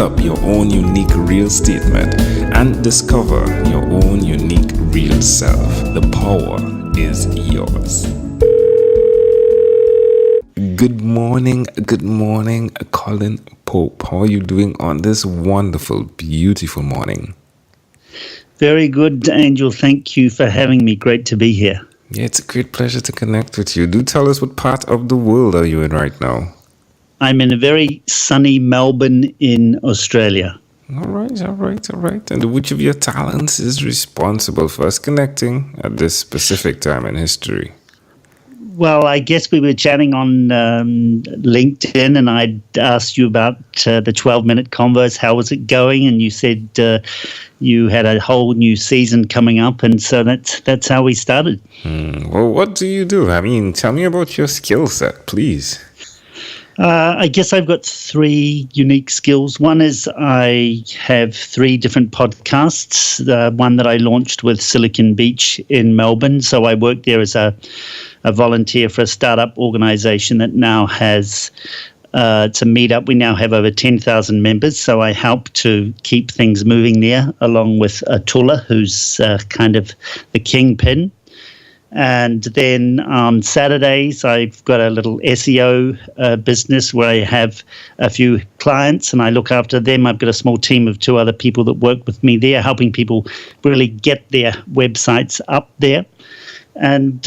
up your own unique real statement and discover your own unique real self. The power is yours. Good morning, Cullen Pope. How are you doing on this wonderful, beautiful morning? Very good, Angel. Thank you for having me. Great to be here. Yeah, it's a great pleasure to connect with you. Do tell us, what part of the world are you in right now? I'm in a very sunny Melbourne in Australia. All right. And which of your talents is responsible for us connecting at this specific time in history? Well, I guess we were chatting on LinkedIn, and I'd asked you about the 12-minute converse. How was it going? And you said you had a whole new season coming up, and so that's how we started. Well, what do you do? I mean, tell me about your skill set, please. I guess I've got three unique skills. One is I have three different podcasts. One that I launched with Silicon Beach in Melbourne. So I work there as a volunteer for a startup organization that now has, it's a meetup. We now have over 10,000 members. So I help to keep things moving there, along with Tula, who's kind of the kingpin. And then on Saturdays, I've got a little SEO business where I have a few clients and I look after them. I've got a small team of two other people that work with me there, helping people really get their websites up there. And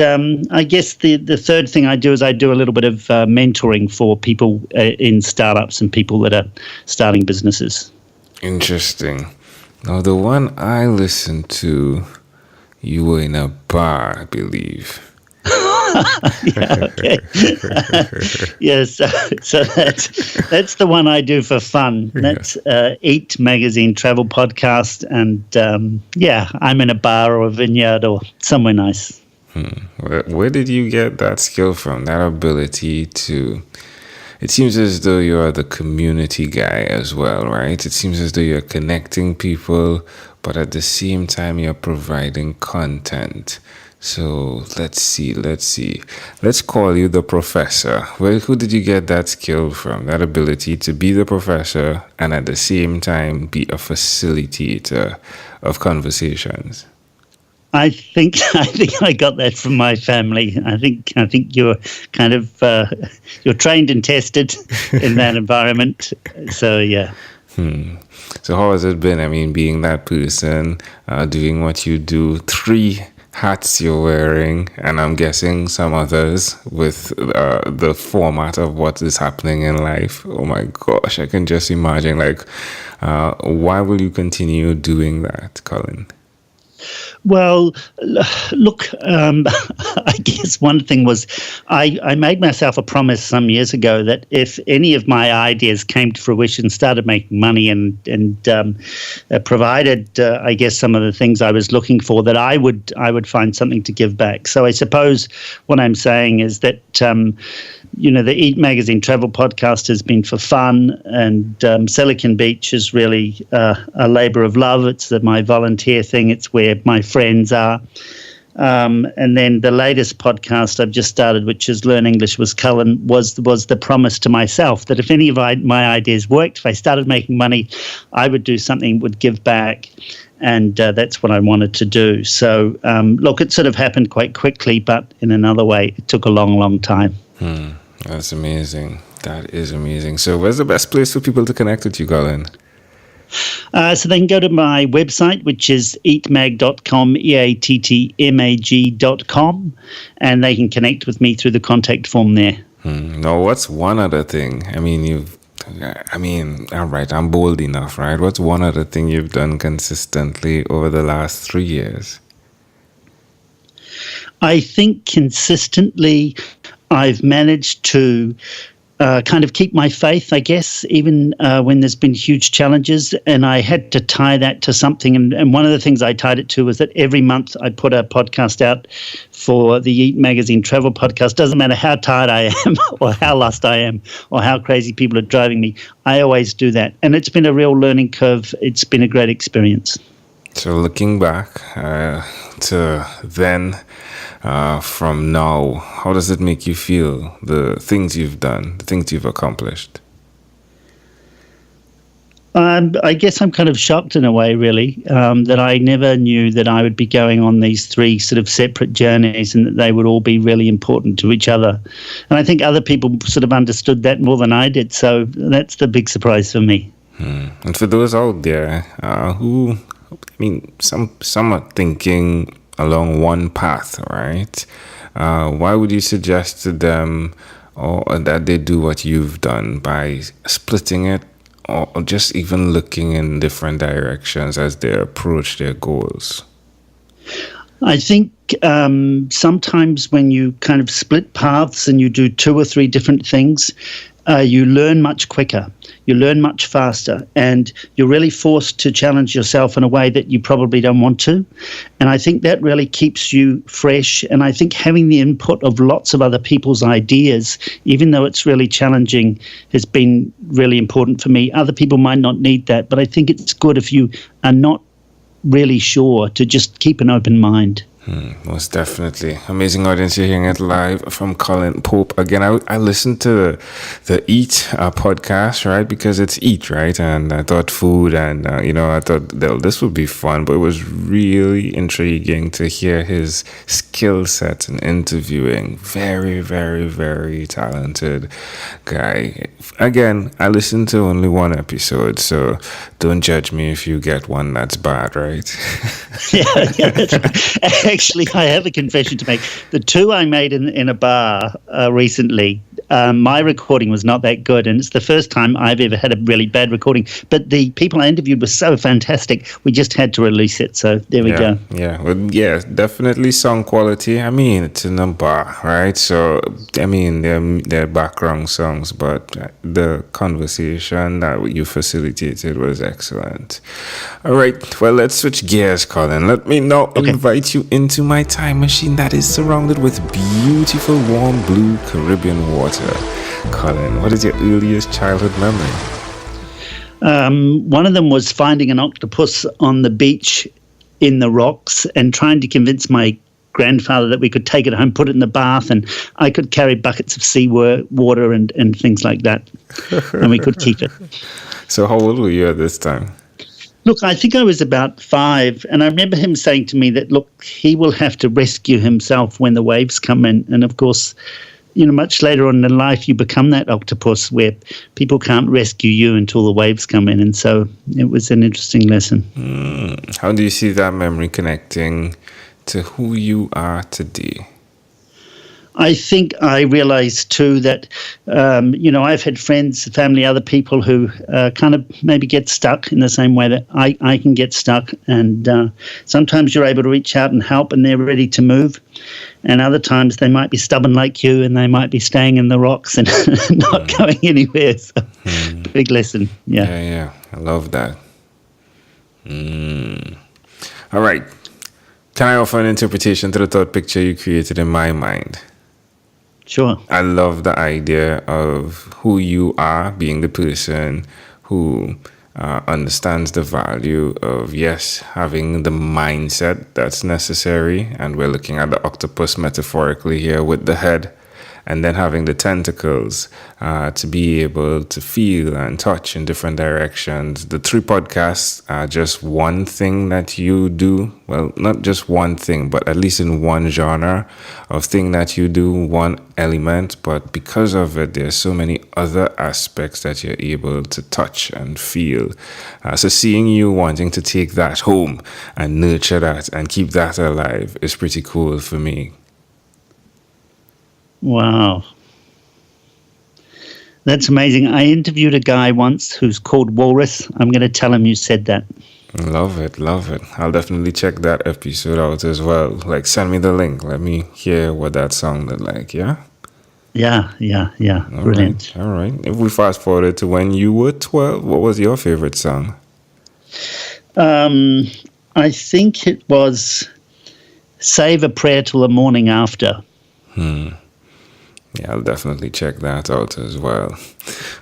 I guess the third thing I do is I do a little bit of mentoring for people in startups and people that are starting businesses. Interesting. Now, the one I listened to, you were in a bar, I believe. Yeah, okay. Yes, so that's the one I do for fun. That's Eat Magazine Travel Podcast. And I'm in a bar or a vineyard or somewhere nice. Where did you get that skill from, that ability to... It seems as though you're the community guy as well, right? It seems as though you're connecting people, but at the same time, you're providing content. So let's see. Let's call you the professor. Well, who did you get that skill from, that ability to be the professor and at the same time be a facilitator of conversations? I think I got that from my family. I think you're kind of you're trained and tested in that environment. So yeah. So how has it been? I mean, being that person, doing what you do, 3 hats you're wearing, and I'm guessing some others with the format of what is happening in life. Oh my gosh, I can just imagine. Why will you continue doing that, Cullen? Well, look, I guess one thing was I made myself a promise some years ago that if any of my ideas came to fruition, started making money and provided, I guess, some of the things I was looking for, that I would find something to give back. So I suppose what I'm saying is that, the Eat Magazine Travel Podcast has been for fun, and Silicon Beach is really a labor of love. It's my volunteer thing. It's where my friends are. And then the latest podcast I've just started, which is Learn English with Cullen, was the promise to myself that if any of my ideas worked, if I started making money, I would do something, would give back. And that's what I wanted to do. So, look, it sort of happened quite quickly, but in another way, it took a long, long time. That's amazing. That is amazing. So where's the best place for people to connect with you, Cullen? So they can go to my website, which is eatmag.com, eattmag.com, and they can connect with me through the contact form there. Now, what's one other thing? All right, I'm bold enough, right? What's one other thing you've done consistently over the last 3 years? I think consistently I've managed to kind of keep my faith, I guess, even when there's been huge challenges. And I had to tie that to something. And one of the things I tied it to was that every month I put a podcast out for the Eat Magazine Travel Podcast. Doesn't matter how tired I am or how lost I am or how crazy people are driving me. I always do that. And it's been a real learning curve. It's been a great experience. So looking back to then, from now, how does it make you feel, the things you've done, the things you've accomplished? I guess I'm kind of shocked in a way, really, that I never knew that I would be going on these three sort of separate journeys and that they would all be really important to each other. And I think other people sort of understood that more than I did. So that's the big surprise for me. And for those out there some are thinking along one path, right? Why would you suggest to them or that they do what you've done by splitting it or just even looking in different directions as they approach their goals? I think sometimes when you kind of split paths and you do two or three different things, you learn much quicker, you learn much faster, and you're really forced to challenge yourself in a way that you probably don't want to. And I think that really keeps you fresh. And I think having the input of lots of other people's ideas, even though it's really challenging, has been really important for me. Other people might not need that, but I think it's good if you are not really sure to just keep an open mind. Most definitely. Amazing audience. You're hearing it live from Cullen Pope. Again, I listened to the Eat podcast, right? Because it's Eat, right? And I thought food and, I thought this would be fun. But it was really intriguing to hear his skill set in interviewing. Very, very, very talented guy. Again, I listened to only one episode, so don't judge me if you get one that's bad, right? yeah, that's right. Actually, I have a confession to make. The two I made in a bar recently, my recording was not that good, and it's the first time I've ever had a really bad recording. But the people I interviewed were so fantastic, we just had to release it. So there we go. Yeah, well, definitely song quality. I mean, it's in a bar, right? So, I mean, they're background songs, but the conversation that you facilitated was excellent. All right, well, let's switch gears, Colin. Let me now invite you into my time machine that is surrounded with beautiful, warm, blue Caribbean water. Colin, what is your earliest childhood memory? One of them was finding an octopus on the beach in the rocks and trying to convince my grandfather that we could take it home, put it in the bath, and I could carry buckets of seawater and things like that, and we could keep it. So how old were you at this time? Look, I think I was about 5, and I remember him saying to me that, look, he will have to rescue himself when the waves come in. And, of course, much later on in life, you become that octopus where people can't rescue you until the waves come in. And so it was an interesting lesson. How do you see that memory connecting to who you are today? I think I realized too that, I've had friends, family, other people who kind of maybe get stuck in the same way that I can get stuck. And sometimes you're able to reach out and help and they're ready to move. And other times they might be stubborn like you and they might be staying in the rocks and not going anywhere. So big lesson. Yeah. I love that. All right. Can I offer an interpretation to the thought picture you created in my mind? Sure. I love the idea of who you are, being the person who understands the value of, yes, having the mindset that's necessary. And we're looking at the octopus metaphorically here with the head. And then having the tentacles to be able to feel and touch in different directions. The 3 podcasts are just one thing that you do. Well, not just one thing, but at least in one genre of thing that you do, one element. But because of it, there's so many other aspects that you're able to touch and feel. So seeing you wanting to take that home and nurture that and keep that alive is pretty cool for me. Wow. That's amazing. I interviewed a guy once who's called Walrus. I'm going to tell him you said that. Love it. I'll definitely check that episode out as well. Like, send me the link. Let me hear what that sounded like, yeah? Yeah. Brilliant. All right. If we fast forward to when you were 12, what was your favorite song? I think it was Save a Prayer Till the Morning After. Yeah, I'll definitely check that out as well.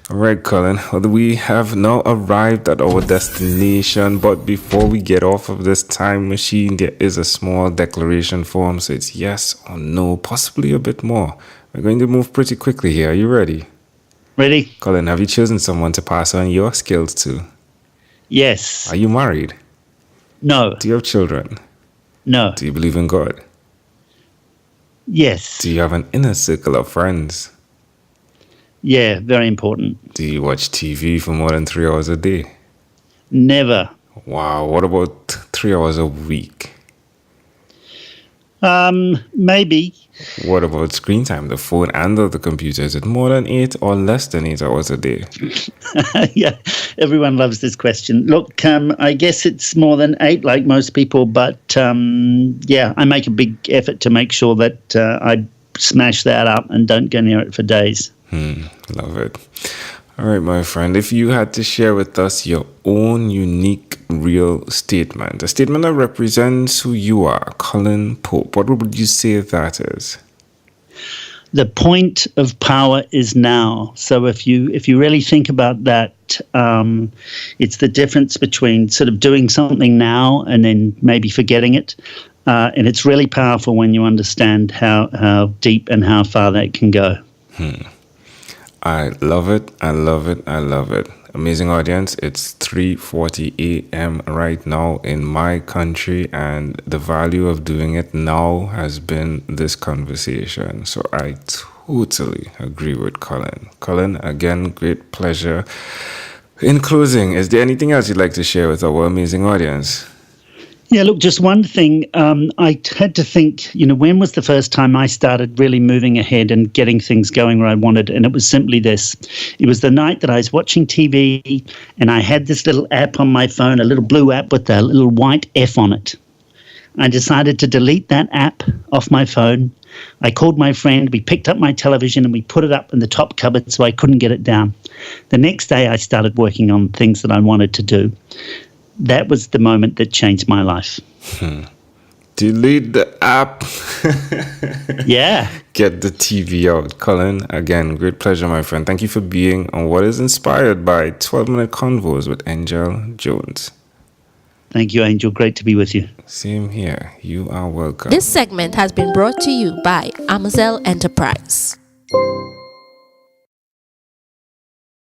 All right, Colin. Well, we have now arrived at our destination. But before we get off of this time machine, there is a small declaration form. So it's yes or no, possibly a bit more. We're going to move pretty quickly here. Are you ready? Ready? Colin, have you chosen someone to pass on your skills to? Yes. Are you married? No. Do you have children? No. Do you believe in God? Yes. Do you have an inner circle of friends? Yeah, very important. Do you watch TV for more than 3 hours a day? Never. Wow, what about 3 hours a week? Maybe. What about screen time, the phone and the computer? Is it more than 8 or less than 8 hours a day? Yeah, everyone loves this question. Look, I guess it's more than 8, like most people, but yeah, I make a big effort to make sure that I smash that up and don't go near it for days. Love it. All right, my friend, if you had to share with us your own unique, real statement, a statement that represents who you are, Cullen Pope, what would you say that is? The point of power is now. So if you really think about that, it's the difference between sort of doing something now and then maybe forgetting it. And it's really powerful when you understand how deep and how far that can go. I love it. I love it. I love it. Amazing audience. It's 3:40 a.m. right now in my country, and the value of doing it now has been this conversation. So I totally agree with Cullen. Cullen, again, great pleasure. In closing, is there anything else you'd like to share with our amazing audience? Yeah, look, just one thing. I had to think, when was the first time I started really moving ahead and getting things going where I wanted? And it was simply this. It was the night that I was watching TV and I had this little app on my phone, a little blue app with a little white F on it. I decided to delete that app off my phone. I called my friend, we picked up my television and we put it up in the top cupboard so I couldn't get it down. The next day I started working on things that I wanted to do. That was the moment that changed my life. Delete the app. Yeah. Get the TV out. Cullen, again, great pleasure, my friend. Thank you for being on what is inspired by 12-minute convos with Angel Jones. Thank you, Angel. Great to be with you. Same here. You are welcome. This segment has been brought to you by Amazel Enterprise.